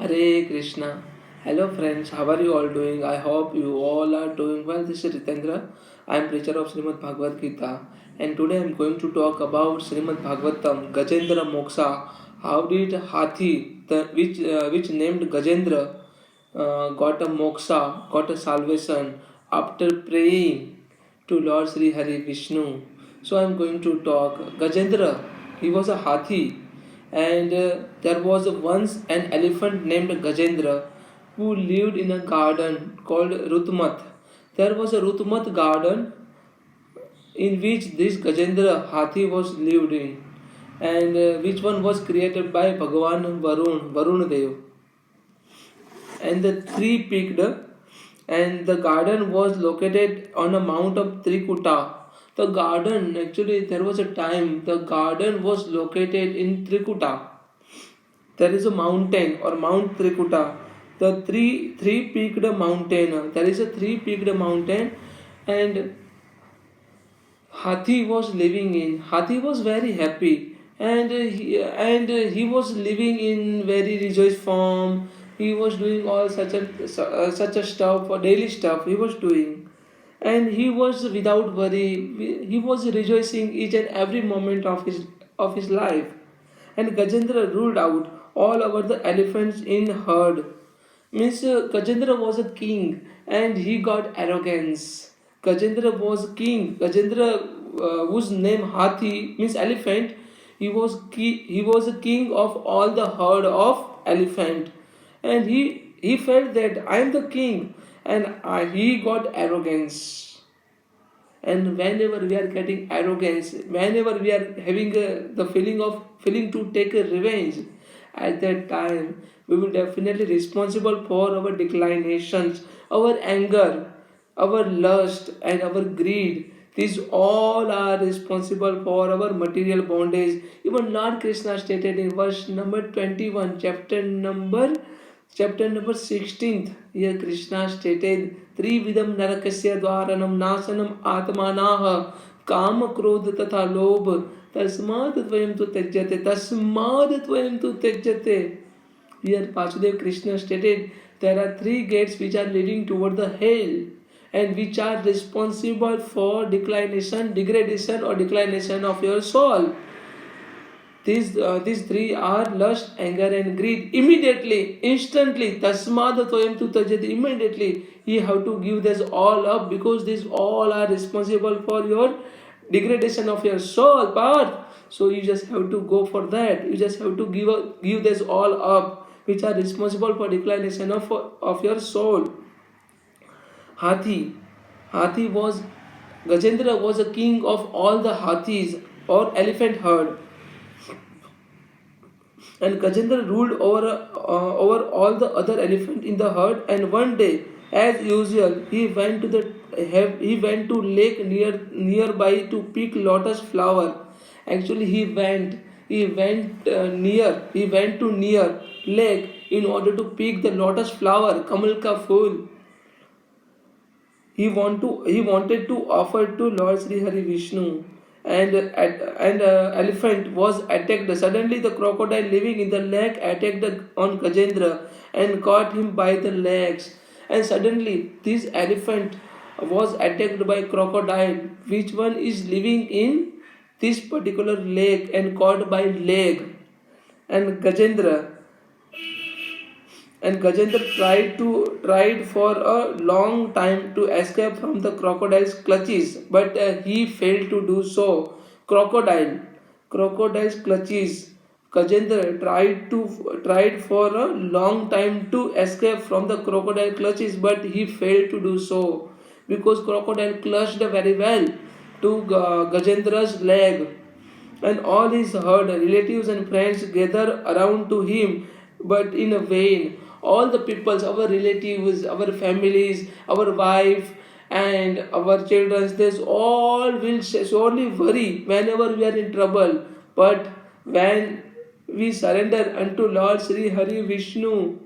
Hare Krishna. Hello friends, how are you all doing? I hope you all are doing well. This is Ritendra. I am preacher of Srimad Bhagavad Gita, and today I am going to talk about Srimad Bhagavatam, Gajendra Moksha. How did Hathi, which named Gajendra, got a moksha, got a salvation after praying to Lord Sri Hari Vishnu? So I am going to talk. Gajendra, he was a Hathi, and there was once an elephant named Gajendra who lived in a garden called Rutmat. There was a Rutmat garden in which this Gajendra Hathi was lived in, and which one was created by Bhagavan Varun Dev, and the three peaked, and the garden was located on a mount of Trikuta. The garden, actually, there was a time the garden was located in Trikuta. There is a mountain or Mount Trikuta, the three peaked mountain. There is a three peaked mountain, and Hathi was living in. Hathi was very happy, and he was living in very rejoiced form. He was doing all such a stuff or daily stuff he was doing, and he was without worry. He was rejoicing each and every moment of his life. And Gajendra ruled out all over the elephants in herd. Means Gajendra was a king and he got arrogance. Gajendra was king. Gajendra, whose name Hathi means elephant, he was a king of all the herd of elephant, and he felt that I am the king, and he got arrogance. And whenever we are getting arrogance, whenever we are having the feeling to take a revenge, at that time we will definitely responsible for our declinations, our anger, our lust and our greed. These all are responsible for our material bondage. Even Lord Krishna stated in verse number 21, chapter number 16th. Here Krishna stated, Trividam narakasya dwaranam nasanam atmanah काम क्रोध तथा लोभ तस्माद त्वयं तु त्यज्यते tasmad tvayam tu tyajyate. Here Vasudev Krishna stated there are three gates which are leading toward the hell and which are responsible for degradation or declination of your soul. These three are lust, anger, and greed. Immediately, instantly, tasmad toyam tu tajati. Immediately, you have to give this all up because these all are responsible for your degradation of your soul, path. So you just have to go for that. You just have to give this all up, which are responsible for declination of your soul. Hathi, Hathi was Gajendra was a king of all the Hathis or elephant herd, and Gajendra ruled over all the other elephant in the herd. And one day, as usual, he went to lake nearby to pick lotus flower. Actually, he went to near lake in order to pick the lotus flower, kamal ka phool. He wanted to offer to Lord Sri Hari Vishnu, and elephant was attacked. Suddenly, the crocodile living in the lake attacked on Gajendra and caught him by the legs. And suddenly, this elephant was attacked by crocodile, which one is living in this particular lake and caught by leg. And Gajendra tried for a long time to escape from the crocodile's clutches, but he failed to do so. Crocodile's clutches. Gajendra tried for a long time to escape from the crocodile clutches, but he failed to do so because crocodile clutched very well to Gajendra's leg, and all his herd, relatives and friends gather around to him, but in a vain. All the peoples, our relatives, our families, our wife, and our children, they all will surely worry whenever we are in trouble. But when we surrender unto Lord Sri Hari Vishnu,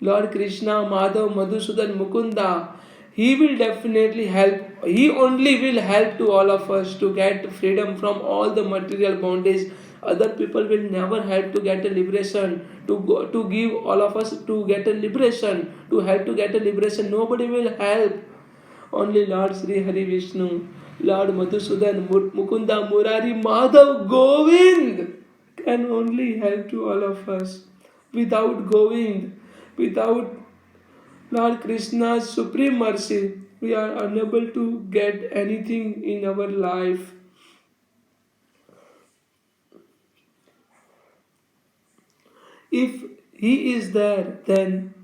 Lord Krishna, Madhav, Madhusudan, Mukunda, He will definitely help. He only will help to all of us to get freedom from all the material bondage Other people will never help to get a liberation, to go, to give all of us to get a liberation, to help to get a liberation. Nobody will help. Only Lord Sri Hari Vishnu, Lord Madhusudan, Mukunda, Murari, Madhav, Govind can only help to all of us. Without Govind, without Lord Krishna's supreme mercy, we are unable to get anything in our life. If He is there, then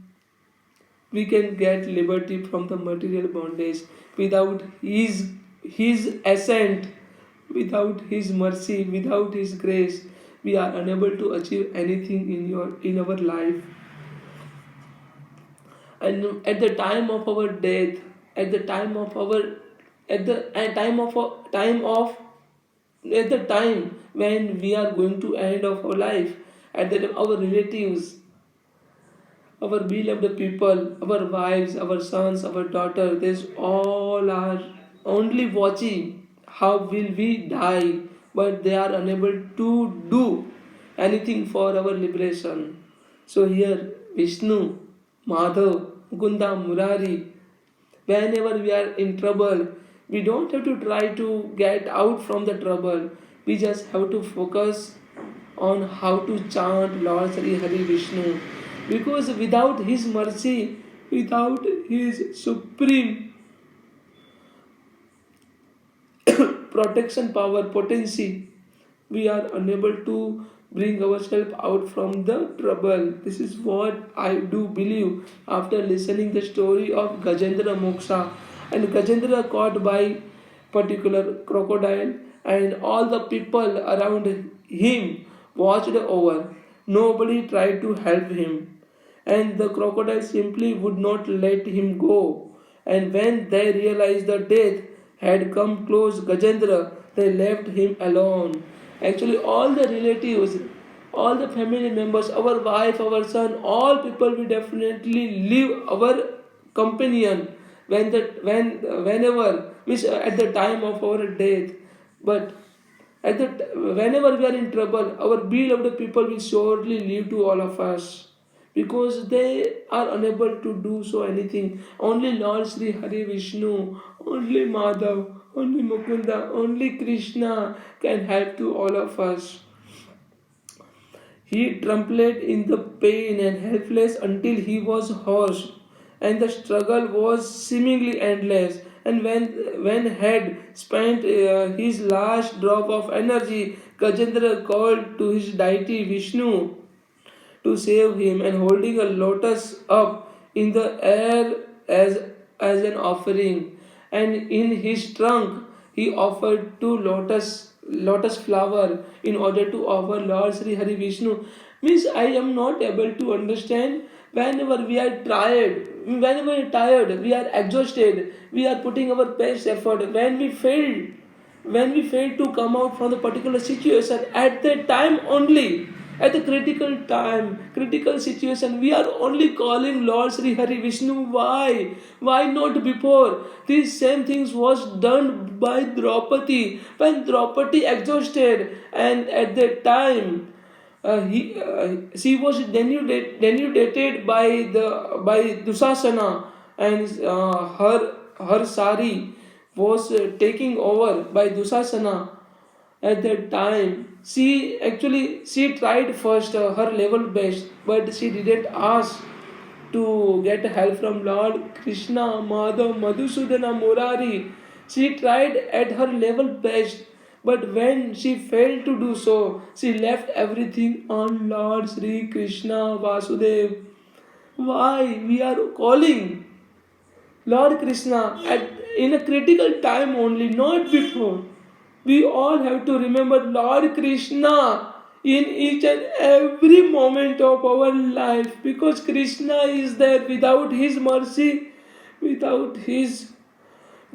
we can get liberty from the material bondage. Without His assent, without His mercy, without His grace, we are unable to achieve anything in our life. And at the time of our death, at the time of our at the at time of time of at the time when we are going to end of our life, at the time our relatives, our beloved people, our wives, our sons, our daughters, they all are only watching how will we die, but they are unable to do anything for our liberation. So here Vishnu, Madhav, Mukunda, Murari, whenever we are in trouble, we don't have to try to get out from the trouble. We just have to focus on how to chant Lord Sri Hari Vishnu, because without His mercy, without His supreme protection power, potency, we are unable to bring ourselves out from the trouble. This is what I do believe after listening the story of Gajendra Moksha. And Gajendra caught by particular crocodile, and all the people around him watched over. Nobody tried to help him, and the crocodile simply would not let him go. And when they realized the death had come close Gajendra, they left him alone. Actually, all the relatives, all the family members, our wife, our son, all people will definitely leave our companion whenever, means at the time of our death. But whenever we are in trouble, our beloved people will surely leave to all of us, because they are unable to do so anything. Only Lord Sri Hari Vishnu, only Madhav, only Mukunda, only Krishna can help to all of us. He trembled in the pain and helpless until he was hoarse, and the struggle was seemingly endless. And when had spent his last drop of energy, Gajendra called to his deity Vishnu to save him, and holding a lotus up in the air as an offering, and in his trunk he offered two lotus flower in order to offer Lord Sri Hari Vishnu. Means I am not able to understand. Whenever we are tired, we are exhausted, we are putting our best effort. When we fail to come out from the particular situation, at that time only, at the critical situation, we are only calling Lord Sri Hari Vishnu. Why not before? These same things was done by Draupadi when Draupadi exhausted, and at that time she was denudated by Dusasana, and her sari was taking over by Dusasana. At that time, she tried first her level best, but she didn't ask to get help from Lord Krishna, Madhav, Madhusudana, Murari. She tried at her level best, but when she failed to do so, she left everything on Lord Sri Krishna Vasudev. Why we are calling Lord Krishna in a critical time only, not before. We all have to remember Lord Krishna in each and every moment of our life, because Krishna is there. Without His mercy, without His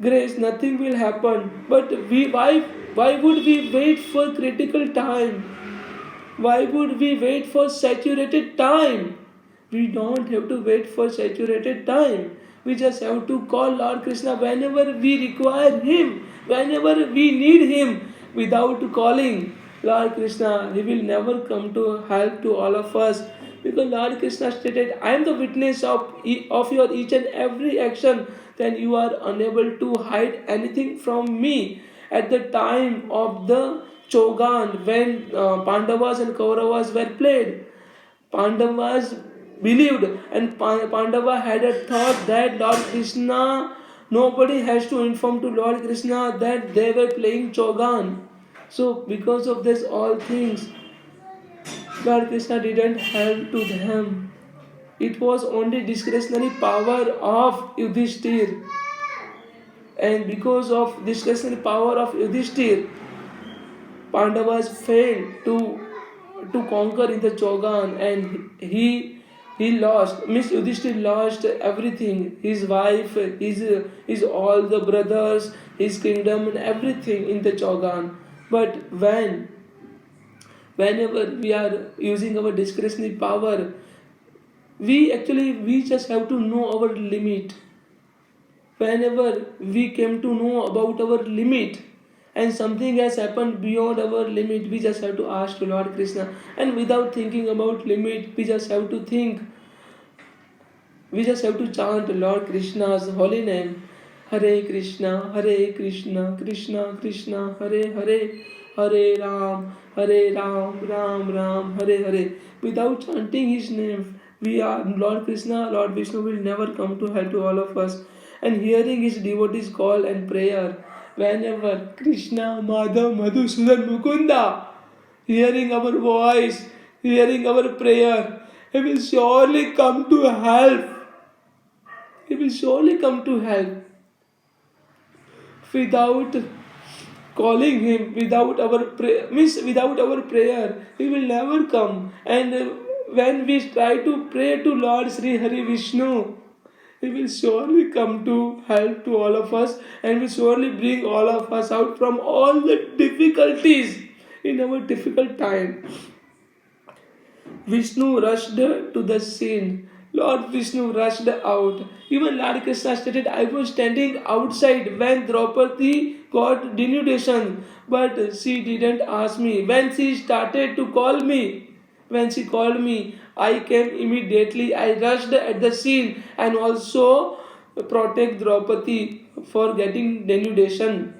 grace, nothing will happen. But why would we wait for critical time? Why would we wait for saturated time? We don't have to wait for saturated time. We just have to call Lord Krishna whenever we require Him, whenever we need Him, without calling. Lord Krishna, He will never come to help to all of us. Because Lord Krishna stated, I am the witness of your each and every action, then you are unable to hide anything from me. At the time of the Chogan, when Pandavas and Kauravas were played, Pandavas believed, and Pandava had a thought that Lord Krishna, nobody has to inform to Lord Krishna that they were playing Chogan. So, because of this, all things, Lord Krishna didn't help to them. It was only discretionary power of Yudhishthir, and because of discretionary power of Yudhishthir, Pandavas failed to conquer in the Chogan, and he lost. Means Yudhishthir lost everything: his wife, his all the brothers, his kingdom, and everything in the Chogan. But whenever we are using our discretionary power, we just have to know our limit. Whenever we came to know about our limit and something has happened beyond our limit, we just have to ask to Lord Krishna, and without thinking about limit, we just have to think, we just have to chant Lord Krishna's holy name. Hare Krishna, Hare Krishna, Krishna Krishna, Hare Hare, Hare Ram, Ram Ram, Hare Hare. Without chanting his name, we are Lord Krishna, Lord Vishnu will never come to help to all of us. And hearing his devotees call and prayer, whenever Krishna, Madhav, Madhusudan, Mukunda, hearing our voice, hearing our prayer, he will surely come to help. He will surely come to help. Without calling him, without our prayer, means without our prayer, he will never come. And when we try to pray to Lord Sri Hari Vishnu, he will surely come to help to all of us, and will surely bring all of us out from all the difficulties in our difficult time. Vishnu rushed to the scene. Lord Vishnu rushed out. Even Lord Krishna stated, I was standing outside when Draupadi got denudation, but she didn't ask me. When she started to call me, when she called me, I came immediately. I rushed at the scene and also protect Draupadi for getting denudation.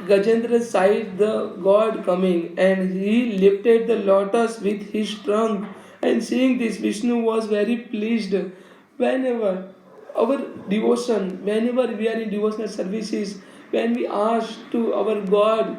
Gajendra sight the god coming, and he lifted the lotus with his trunk. And seeing this, Vishnu was very pleased. Whenever our devotion, whenever we are in devotional services, when we ask to our God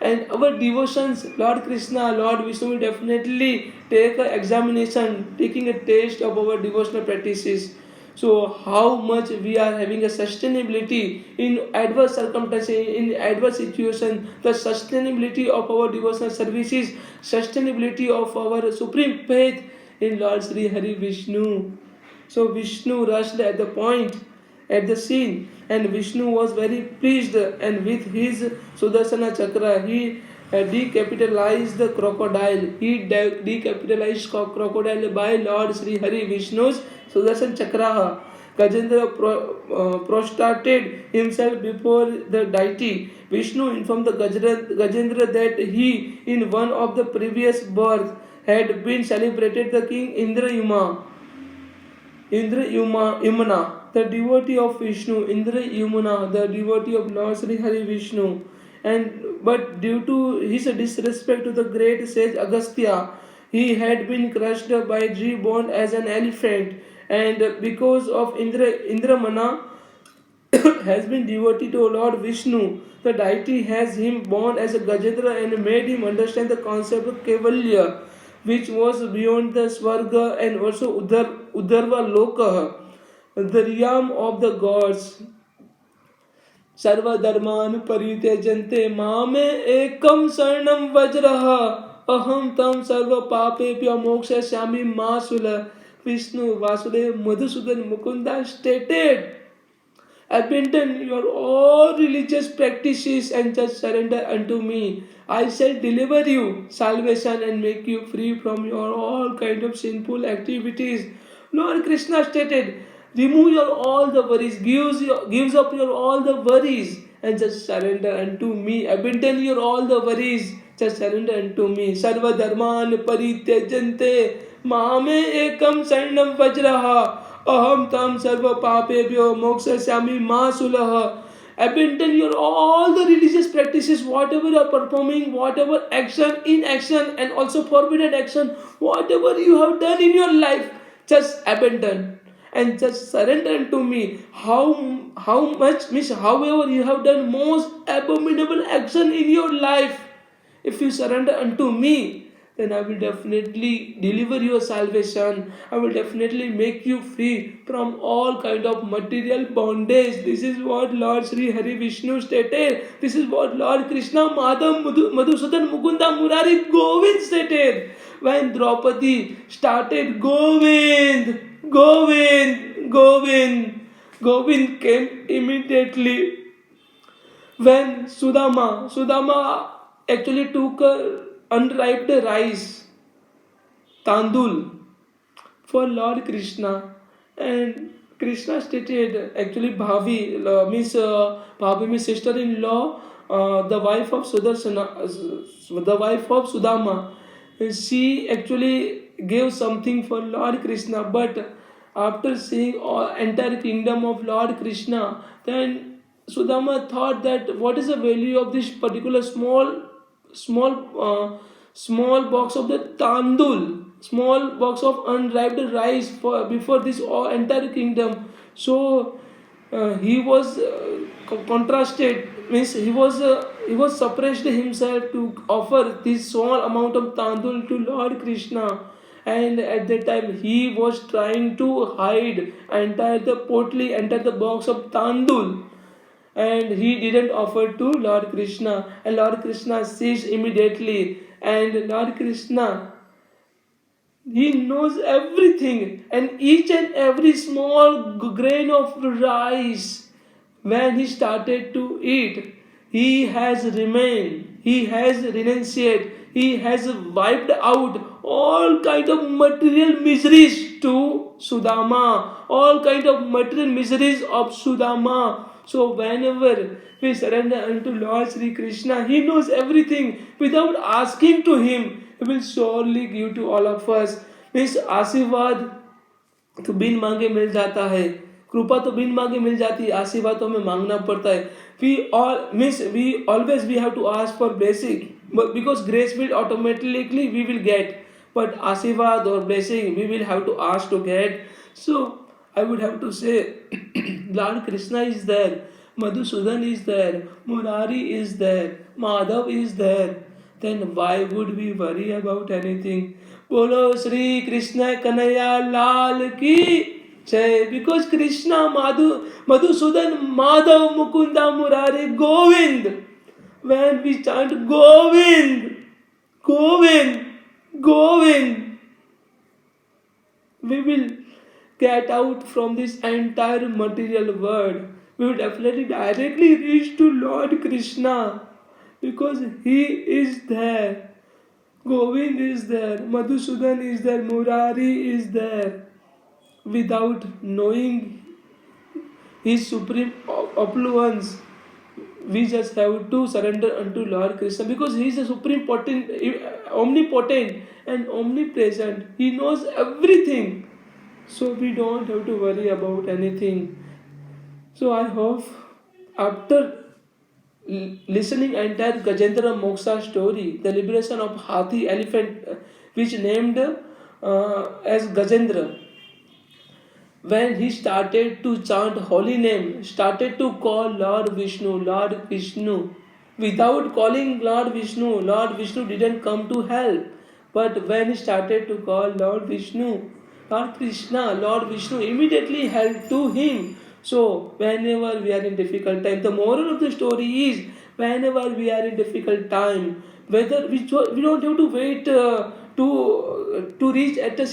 and our devotions, Lord Krishna, Lord Vishnu will definitely take an examination, taking a taste of our devotional practices. So, how much we are having a sustainability in adverse circumstances, in adverse situations, the sustainability of our devotional services, sustainability of our supreme faith in Lord Sri Hari Vishnu. So, Vishnu rushed at the point, at the scene, and Vishnu was very pleased, and with his Sudarsana Chakra, he decapitalized the crocodile. He decapitalized crocodile by Lord Sri Hari Vishnu's Sudarshan Chakra. Gajendra prostrated himself before the deity. Vishnu informed the Gajendra that he, in one of the previous births, had been celebrated the king Yumana, the devotee of Vishnu, Indra Yumana, the devotee of Lord Sri Hari Vishnu. But due to his disrespect to the great sage Agastya, he had been crushed by reborn as an elephant. And because of Indramana has been devotee to Lord Vishnu, the deity has him born as a Gajendra and made him understand the concept of Kevalya, which was beyond the Swarga and also Udarva Loka, the realm of the gods. सर्वधर्मान परित्यजन्ते मामे एकम शरणम वज्रः अहम तम सर्व पापेभ्यो मोक्षयिष्यामि मा शुल. Vishnu Vasudev Madhusudan Mukunda stated, abandon your all religious practices and just surrender unto me. I shall deliver you salvation and make you free from your all kind of sinful activities. Lord Krishna stated, remove your all the worries, gives up your all the worries, and just surrender unto me. Abandon your all the worries. Just surrender unto me. Sarva dharman parityajante mame ekam sarnam vajraha aham tam sarva papebhyo mokshasami ma sulaha. Abandon your all the religious practices, whatever you are performing, whatever action, inaction, and also forbidden action, whatever you have done in your life, just abandon and just surrender to me. How much means however you have done most abominable action in your life, if you surrender unto me, then I will definitely deliver your salvation. I will definitely make you free from all kind of material bondage. This is what Lord Sri Hari Vishnu stated. This is what Lord Krishna Madhav Madhusudan Mukunda Murari Govind stated. When Draupadi started Govind, Govind, Govind, Govind came immediately. When Sudama actually took a unripe rice, tandul, for Lord Krishna, and Krishna stated actually Bhavi means sister-in-law, the wife of the wife of Sudama. She actually gave something for Lord Krishna, but after seeing all entire kingdom of Lord Krishna, then Sudama thought that what is the value of this particular small small box of the tandul, small box of unripe rice for before this all entire kingdom. So he was contrasted, means he was suppressed himself to offer this small amount of tandul to Lord Krishna. And at that time he was trying to hide entire the box of tandul, and he didn't offer to Lord Krishna, and Lord Krishna sees immediately, and Lord Krishna, he knows everything, and each and every small grain of rice, when he started to eat, he has remained, he has renunciated, he has wiped out all kind of material miseries to Sudama, all kind of material miseries of Sudama. So whenever we surrender unto Lord Sri Krishna, He knows everything. Without asking to Him, He will surely give to all of us. Means आशीर्वाद तो बिन मांगे मिल जाता है, कृपा तो बिन मांगे मिल जाती है, आशीर्वाद तो हमें मांगना पड़ता है. We always we have to ask for blessing, but because grace will automatically we will get, but आशीर्वाद or blessing we will have to ask to get. So I would have to say Lord Krishna is there, Madhusudan is there, Murari is there, Madhav is there. Then why would we worry about anything? Bolo Sri Krishna Kanaya Lal ki Jai. Because Krishna, Madhusudan, Madhav, Mukunda, Murari, Govind. When we chant Govind, Govind, Govind, we will get out from this entire material world. We will definitely directly reach to Lord Krishna, because He is there. Govind is there, Madhusudan is there, Murari is there. Without knowing His supreme affluence, we just have to surrender unto Lord Krishna, because He is a supreme potent, omnipotent and omnipresent. He knows everything. So we don't have to worry about anything. So I hope after listening entire Gajendra Moksha story, the liberation of Hathi elephant, which named as Gajendra, when he started to chant holy name, started to call Lord Vishnu. Without calling Lord Vishnu didn't come to help. But when he started to call Lord Vishnu, Lord Krishna, Lord Vishnu immediately helped to him. So whenever we are in difficult time, the moral of the story is, whenever we are in difficult time, whether we don't have to wait to reach at a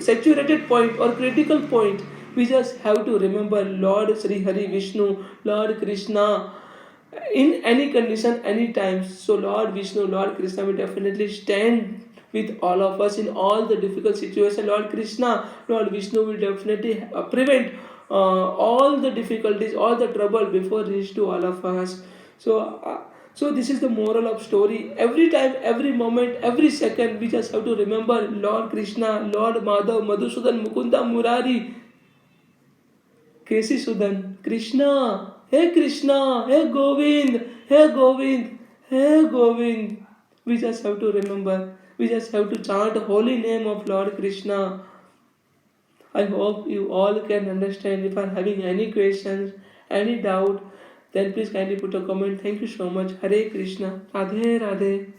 saturated point or critical point. We just have to remember Lord Sri Hari Vishnu, Lord Krishna, in any condition, any time. So Lord Vishnu, Lord Krishna will definitely stand with all of us in all the difficult situations. Lord Krishna, Lord Vishnu will definitely prevent all the difficulties, all the trouble before reach to all of us. So so this is the moral of story. Every time, every moment, every second, we just have to remember Lord Krishna, Lord Madhav, Madhusudan, Mukunda, Murari, Kesi Sudan, Krishna, Hey Govind, Hey Govind, Hey Govind. We just have to remember. We just have to chant the holy name of Lord Krishna. I hope you all can understand. If are having any questions, any doubt, then please kindly put a comment. Thank you so much. Hare Krishna. Radhe Radhe.